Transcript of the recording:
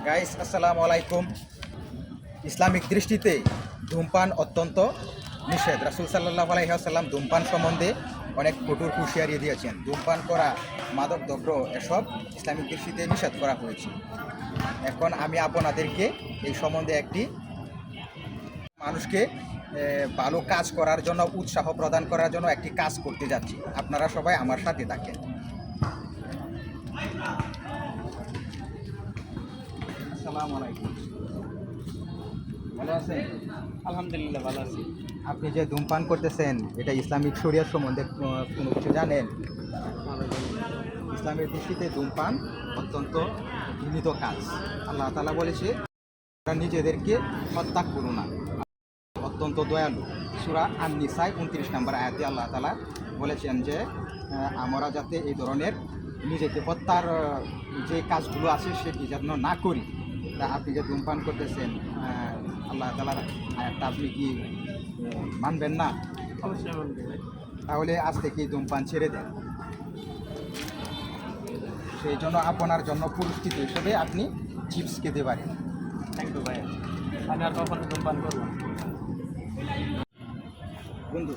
Guys আসসালামু আলাইকুম। Islamic দৃষ্টিতে ধূমপান অত্যন্ত নিষেধ। রাসূল সাল্লাল্লাহু আলাইহি ওয়াসাল্লাম ধূমপান সম্বন্ধে অনেক কঠোর হুঁশিয়ারি দিয়েছেন। ধূমপান করা, মাদক দ্রব্য এসব ইসলামিক দৃষ্টিতে নিষেধ করা হয়েছে। এখন আমি আপনাদেরকে এই সম্বন্ধে একটি মানুষকে ভালো কাজ করার জন্য উৎসাহ প্রদান করার জন্য একটি কাজ করতে যাচ্ছি। আপনারা সবাই আমার সাথে থাকেন। আসসালামু আলাইকুম, ভালো আছেন? আলহামদুলিল্লাহ ভালো আছি। আপনি যে ধূমপান করতেছেন এটা ইসলামিক শরিয়ার সম্বন্ধে কোনো কিছু জানেন? ইসলামের দৃষ্টিতে ধূমপান অত্যন্ত ঘৃণিত কাজ। আল্লাহ তাআলা বলেছে তোমরা নিজেদেরকে হত্যা করো না, অত্যন্ত দয়ালু। সূরা আন-নিসায় 29 নম্বর আয়াতে আল্লাহ তাআলা বলেছেন যে আমরা যাতে এই ধরনের নিজেকে হত্যার যে কাজগুলো আছে সেটি যেন না করি। তা আপনি যে ধূমপান করতেছেন আল্লাহ তাআলার আয়াতটা আপনি কি মানবেন না? অবশ্যই বলতে ভাই। তাহলে আজ থেকে ধূমপান ছেড়ে দেন। সেই জন্য আপনার জন্য পুরস্কৃত হিসেবে আপনি চিপস খেতে পারেন। থ্যাংক ইউ ভাই। আমি আর কখনো ধূমপান করবো না। বন্ধু